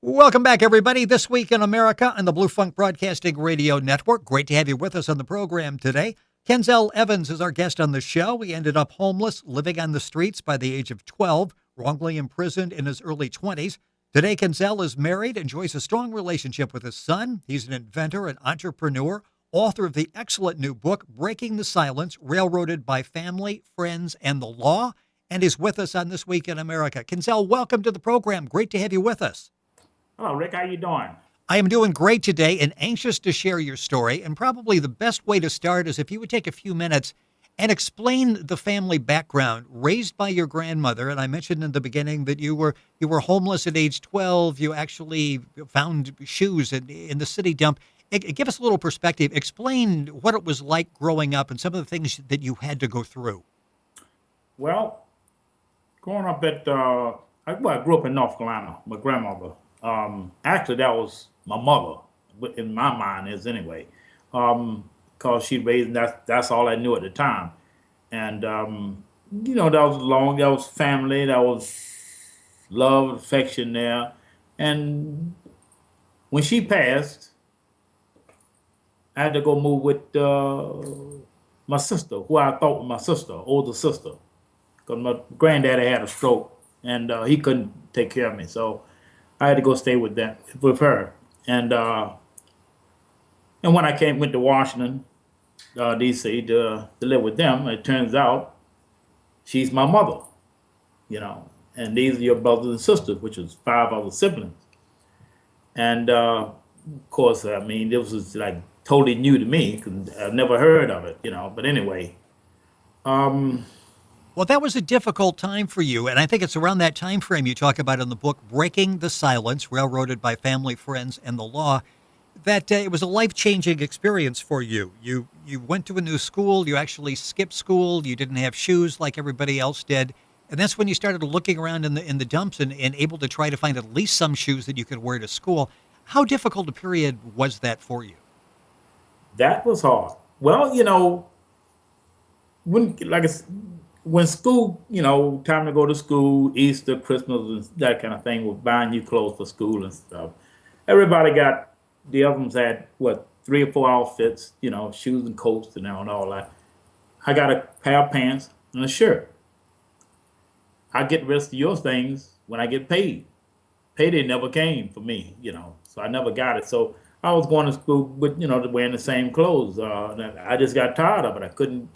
Welcome back, everybody. This Week in America on the Blue Funk Broadcasting Radio Network. Great to have you with us on the program today. Kenzell Evans is our guest on the show. He ended up homeless, living on the streets by the age of 12, wrongly imprisoned in his early 20s. Today, Kenzell is married, enjoys a strong relationship with his son. He's an inventor, an entrepreneur, author of the excellent new book, Breaking the Silence, Railroaded by Family, Friends, and the Law, and is with us on This Week in America. Kenzell, welcome to the program. Great to have you with us. Hello, Rick. How you doing? I am doing great today and anxious to share your story. And probably the best way to start is if you would take a few minutes and explain the family background raised by your grandmother. And I mentioned in the beginning that you were homeless at age 12. You actually found shoes in the city dump. Give us a little perspective. Explain what it was like growing up and some of the things that you had to go through. Well, growing up I grew up in North Carolina. My grandmother. Actually, that was my mother, in my mind is anyway, because she raised, that's all I knew at the time. And, that was family, that was love, affection there. And when she passed, I had to go move with my sister, who I thought was my sister, older sister, because my granddaddy had a stroke and he couldn't take care of me. So I had to go stay with her. And when I went to Washington, D.C. to live with them, it turns out she's my mother, and these are your brothers and sisters, which is 5 other siblings. And of course, this was like totally new to me because I've never heard of it, But anyway, Well, that was a difficult time for you, and I think it's around that time frame you talk about in the book, Breaking the Silence, Railroaded by Family, Friends, and the Law, that it was a life-changing experience for you. You went to a new school, you actually skipped school, you didn't have shoes like everybody else did, and that's when you started looking around in the dumps and able to try to find at least some shoes that you could wear to school. How difficult a period was that for you? that was hard. Well, when like I s when school, time to go to school, Easter, Christmas, and that kind of thing, was buying you clothes for school and stuff. Everybody got, the others had, 3 or 4 outfits, shoes and coats and all that. I got a pair of pants and a shirt. I get the rest of your things when I get paid. Payday never came for me, so I never got it. So I was going to school with, wearing the same clothes. And I just got tired of it. I couldn't,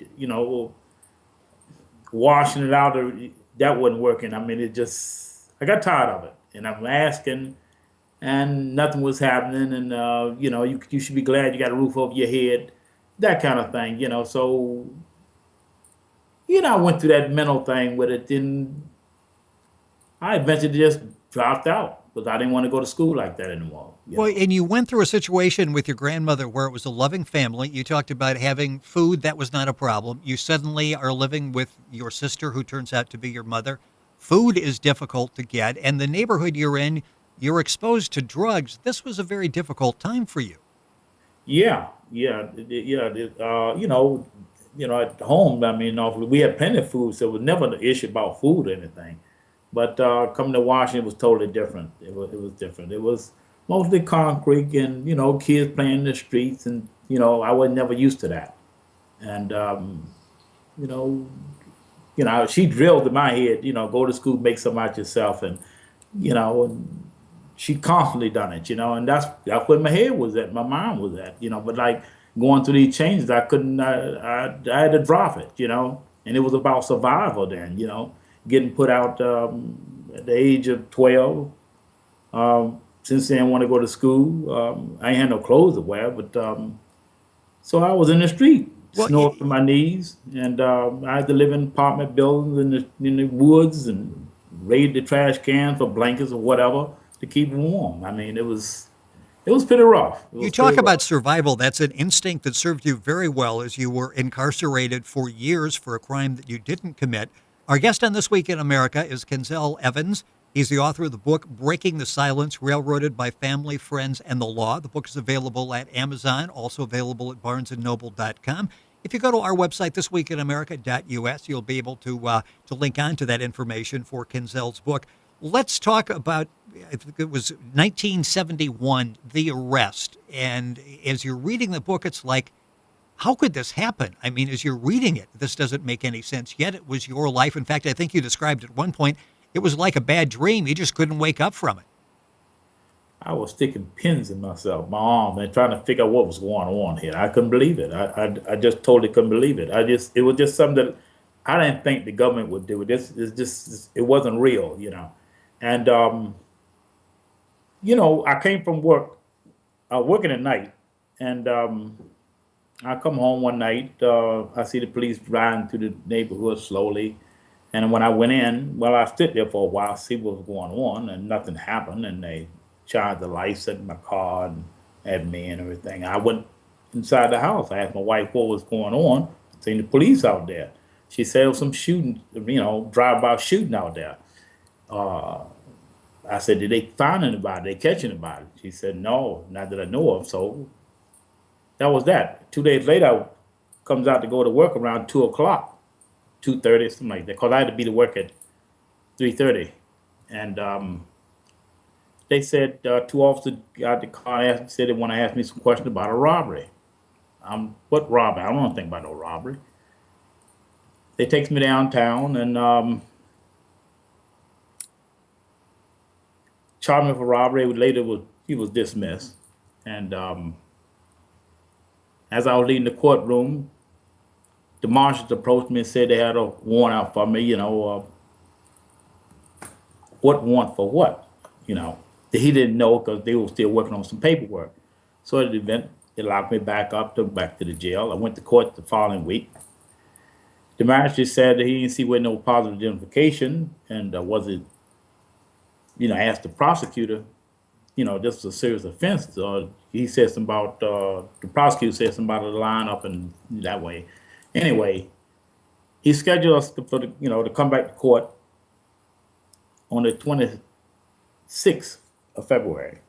washing it out, that wasn't working. I got tired of it. And I'm asking, and nothing was happening. And, you should be glad you got a roof over your head, that kind of thing, So, I went through that mental thing with it. Then I eventually just dropped out because I didn't want to go to school like that anymore. Well, and you went through a situation with your grandmother where it was a loving family. You talked about having food. That was not a problem. You suddenly are living with your sister, who turns out to be your mother. Food is difficult to get. And the neighborhood you're in, you're exposed to drugs. This was a very difficult time for you. At home, we had plenty of food, so it was never an issue about food or anything. But coming to Washington was totally different. It was different. It was mostly concrete and, kids playing in the streets. And, I was never used to that. And, she drilled in my head, go to school, make something out yourself. And she constantly done it, and that's where my head was at, my mind was at, But like going through these changes, I couldn't, I had to drop it, And it was about survival then, getting put out at the age of 12. Since then, I want to go to school. I ain't had no clothes to wear, but so I was in the street, Well, snow up to my knees, and I had to live in apartment buildings in the woods and raid the trash cans for blankets or whatever to keep warm. It was pretty rough. You talk about survival. That's an instinct that served you very well as you were incarcerated for years for a crime that you didn't commit. Our guest on This Week in America is Kenzell Evans. He's the author of the book, Breaking the Silence, Railroaded by Family, Friends, and the Law. The book is available at Amazon, also available at barnesandnoble.com. If you go to our website, thisweekinamerica.us, you'll be able to link on to that information for Kenzell's book. Let's talk about I think it was 1971, the arrest. And as you're reading the book, it's like, how could this happen? I mean, as you're reading it, this doesn't make any sense. Yet it was your life. In fact, I think you described at one point, it was like a bad dream. You just couldn't wake up from it. I was sticking pins in myself, my arm, and trying to figure out what was going on here. I couldn't believe it. I just totally couldn't believe it. It was just something that I didn't think the government would do. It wasn't real, And, I came from work, working at night, and I come home one night. I see the police riding through the neighborhood slowly. And when I went in, well, I stood there for a while, see what was going on, and nothing happened. And they charged the lights in my car and had me and everything. I went inside the house. I asked my wife what was going on. Seen the police out there. She said there was some shooting, drive-by shooting out there. I said, did they find anybody? Did they catch anybody? She said, no, not that I know of. So that was that. 2 days later, I comes out to go to work around 2 o'clock, 2:30, something like that, because I had to be to work at 3:30. And they said two officers got the car and said they want to ask me some questions about a robbery. What robbery? I don't want to think about no robbery. They takes me downtown and charged me for robbery. He was dismissed. And as I was leaving the courtroom, the marshals approached me and said they had a warrant out for me, what warrant for what, that he didn't know because they were still working on some paperwork. So at the event, they locked me back up, took me back to the jail. I went to court the following week. The magistrate said that he didn't see where no positive identification and asked the prosecutor, this was a serious offense. He said something about, the prosecutor said something about the line up and that way. Anyway, he scheduled us to come back to court on the 26th of February.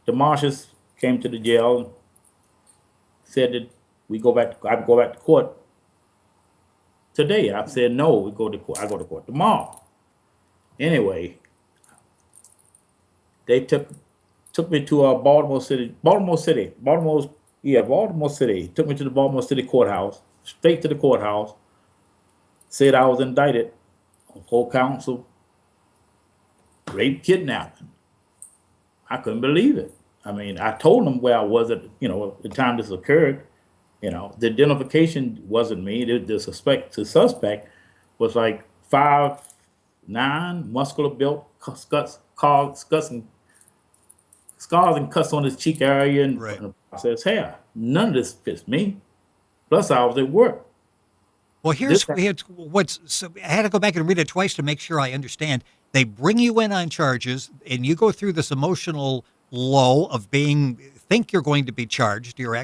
The marshals came to the jail, said that I go back to court today. I said, no, I go to court tomorrow. Anyway, they took me to Baltimore City. Took me to the Baltimore City courthouse, straight to the courthouse. Said I was indicted on 4 counts of rape, kidnapping. I couldn't believe it. I mean, I told them where I was at the time this occurred. The identification wasn't me. The suspect was like 5'9", muscular built, scars and cuts on his cheek area and Right. processed hair. None of this fits me. Plus, I was at work. Well, so I had to go back and read it twice to make sure I understand. They bring you in on charges, and you go through this emotional low of think you're going to be charged. You're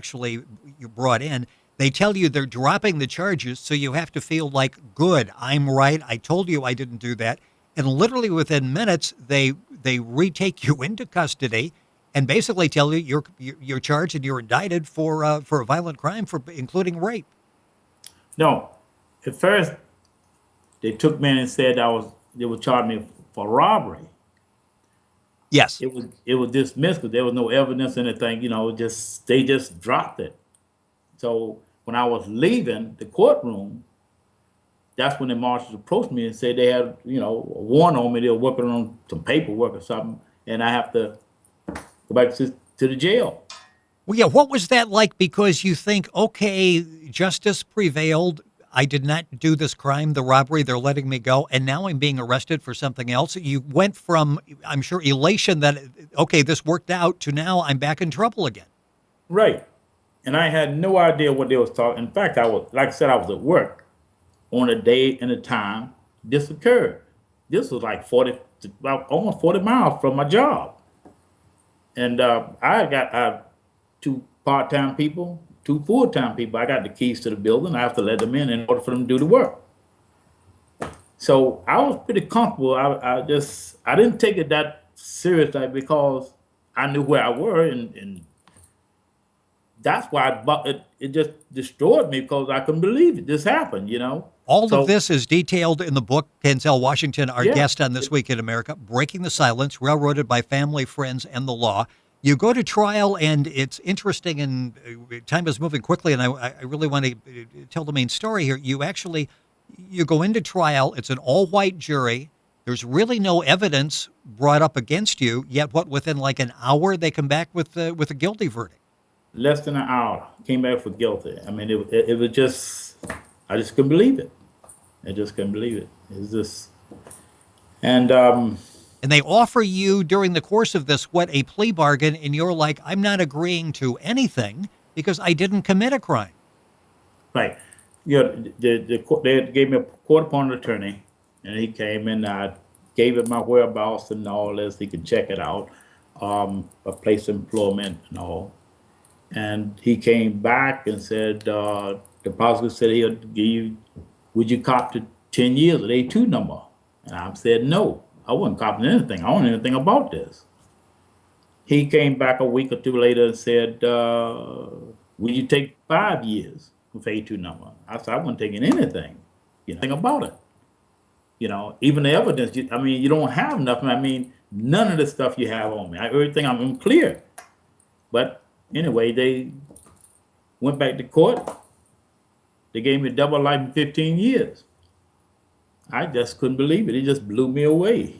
brought in. They tell you they're dropping the charges, so you have to feel like, good, I'm right. I told you I didn't do that. And literally within minutes, they retake you into custody and basically tell you you're charged and you're indicted for a violent crime, including rape. No, at first they took me in and said they would charge me for robbery. Yes. It was dismissed because there was no evidence, anything. They just dropped it. So when I was leaving the courtroom, that's when the marshals approached me and said they had a warrant on me. They were working on some paperwork or something, and I have to go back to the jail. Well, yeah. What was that like? Because you think, okay, justice prevailed. I did not do this crime, the robbery. They're letting me go. And now I'm being arrested for something else. You went from, I'm sure, elation that, okay, this worked out to now I'm back in trouble again. Right. And I had no idea what they was talking. In fact, I was at work on a day and a time this occurred. This was like almost 40 miles from my job. And I got 2 part-time people, 2 full-time people. I got the keys to the building. I have to let them in order for them to do the work. So I was pretty comfortable. I didn't take it that seriously because I knew where I were, and that's why it just destroyed me because I couldn't believe it. This happened, All of So this is detailed in the book. Kenzell Washington, our yeah, guest on This Week in America, Breaking the Silence, Railroaded by Family, Friends, and the Law. You go to trial, and it's interesting, and time is moving quickly, and I really want to tell the main story here. You go into trial. It's an all-white jury. There's really no evidence brought up against you, yet within like an hour, they come back with a guilty verdict. less than an hour, came back for guilty. I mean, it was just, I just couldn't believe it. I just couldn't believe it. It's just, and And they offer you during the course of this a plea bargain, and you're like, I'm not agreeing to anything because I didn't commit a crime. right, they gave me a court appointed attorney, and he came and I gave him my whereabouts and all this. He could check it out, a place of employment and all. And he came back and said, the prosecutor said he'll give you, would you cop to 10 years with A2 number? And I said, no, I wasn't copying anything. I don't know anything about this. He came back a week or two later and said, would you take 5 years with A2 number? I said, I wasn't taking anything, anything about it. Even the evidence, I mean, you don't have nothing. I mean, none of the stuff you have on me. Everything, I'm clear. But anyway, they went back to court. They gave me double life in 15 years. I just couldn't believe it. It just blew me away.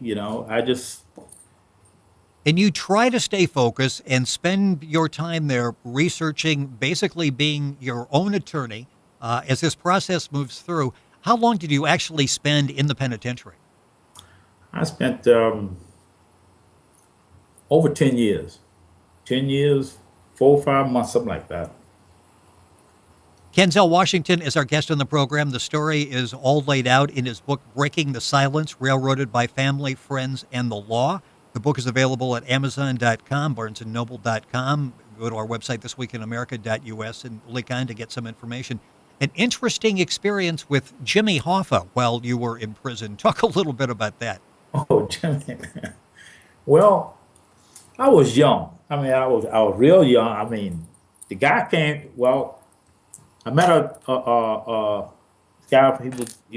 And you try to stay focused and spend your time there researching, basically being your own attorney as this process moves through. How long did you actually spend in the penitentiary? I spent over 10 years. 10 years, 4 or 5 months, something like that. Kenzell Washington is our guest on the program. The story is all laid out in his book, Breaking the Silence, Railroaded by Family, Friends, and the Law. The book is available at Amazon.com, BarnesandNoble.com. Go to our website, thisweekinamerica.us, and click on to get some information. An interesting experience with Jimmy Hoffa while you were in prison. Talk a little bit about that. Oh, Jimmy. Well, I was young. I mean, I was real young. I mean, the guy came. Well, I met a guy. He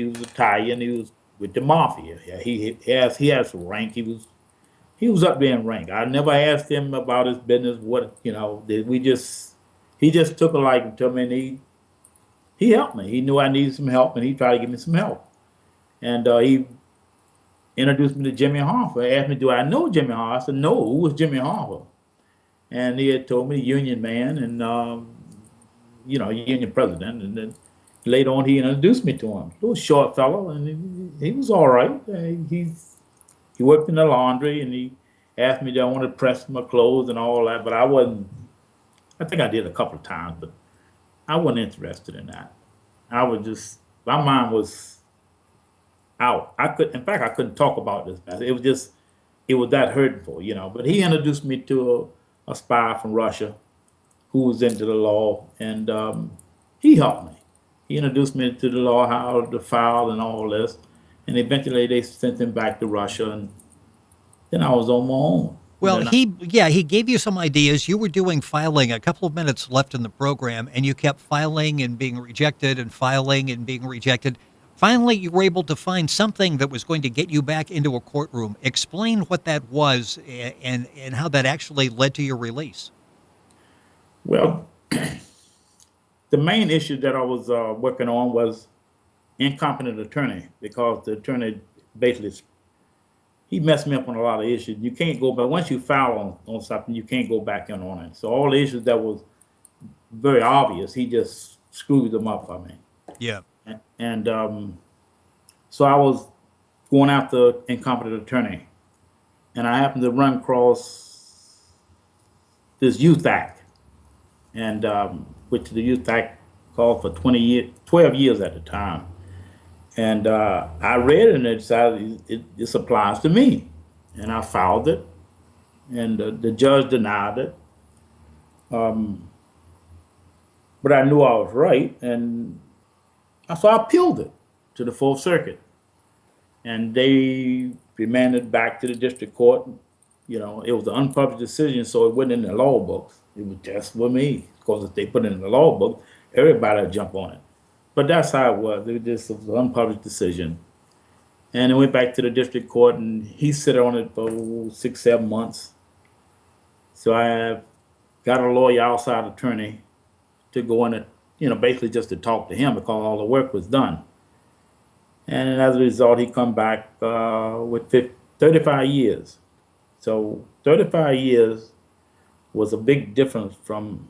was Italian. He was with the mafia. Yeah, he has some rank. He was up there in rank. I never asked him about his business. He just took a liking to me, and he helped me. He knew I needed some help, and he tried to give me some help. And he introduced me to Jimmy Hoffa. Asked me, "Do I know Jimmy Hoffa?" I said, "No." Who was Jimmy Hoffa? And he had told me, union man, and union president. And then later on, he introduced me to him. Little short fellow, and he was all right. He worked in the laundry, and he asked me, "Do I want to press my clothes and all that?" But I wasn't. I think I did a couple of times, but I wasn't interested in that. My mind was out. In fact, I couldn't talk about this. It was that hurtful. But he introduced me to a spy from Russia who was into the law, and he helped me. He introduced me to the law, how to file and all this. And eventually they sent him back to Russia, and then I was on my own. Well, he gave you some ideas. You were doing filing, a couple of minutes left in the program, and you kept filing and being rejected and filing and being rejected. Finally, you were able to find something that was going to get you back into a courtroom. Explain what that was and how that actually led to your release. Well, the main issue that I was working on was incompetent attorney, because the attorney basically he messed me up on a lot of issues. You can't go back once you file on something. You can't go back in on it. So all the issues that was very obvious, he just screwed them up for me. Yeah. And so I was going after incompetent attorney, and I happened to run across this Youth Act, and which the Youth Act called for 12 years at the time. And I read it, and it decided this applies to me. And I filed it, and the judge denied it. But I knew I was right, and so I appealed it to the Fourth Circuit. And they remanded back to the district court. It was an unpublished decision, so it wasn't in the law books. It was just for me, because if they put it in the law book, everybody would jump on it. But that's how it was. It was just an unpublished decision. And it went back to the district court, and he sat on it for 6, 7 months. So I got a lawyer, outside attorney, to go in and, basically just to talk to him because all the work was done. And as a result, he come back with 35 years. So 35 years was a big difference from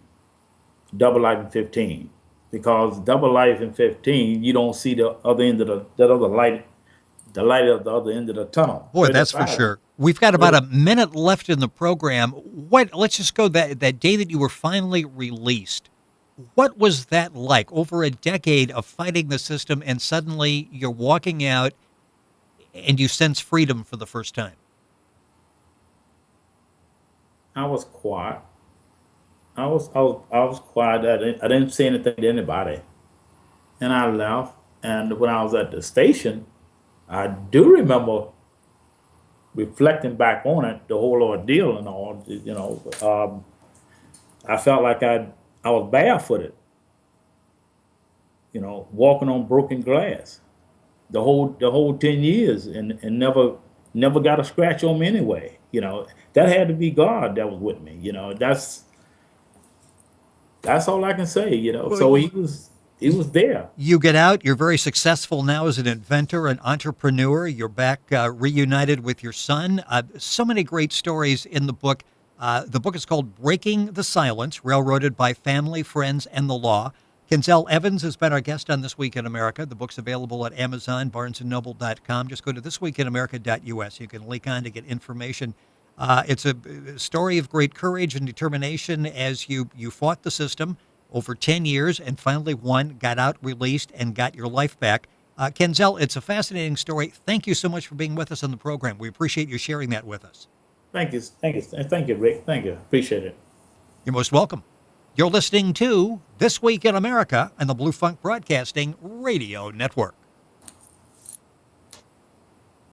double life in 15, because double life in 15, you don't see the other end of that other light, the light at the other end of the tunnel. Boy, that's for 35. sure. We've got about a minute left in the program. Let's just go that day that you were finally released. What was that like? Over a decade of fighting the system, and suddenly you're walking out and you sense freedom for the first time. I was quiet. I was quiet. I didn't say anything to anybody, and I left. And when I was at the station, I do remember reflecting back on it, the whole ordeal and all. I felt like I was barefooted, walking on broken glass, the whole 10 years, and never got a scratch on me anyway. That had to be God that was with me. That's all I can say. So he was there. You get out. You're very successful now as an inventor, an entrepreneur. You're back reunited with your son. So many great stories in the book. The book is called Breaking the Silence, Railroaded by Family, Friends, and the Law. Kenzell Evans has been our guest on This Week in America. The book's available at Amazon, BarnesandNoble.com. Just go to thisweekinamerica.us. You can link on to get information. It's a story of great courage and determination as you fought the system over 10 years and finally won, got out, released, and got your life back. Kenzell, it's a fascinating story. Thank you so much for being with us on the program. We appreciate you sharing that with us. Thank you, Rick. Thank you. Appreciate it. You're most welcome. You're listening to This Week in America and the Blue Funk Broadcasting Radio Network.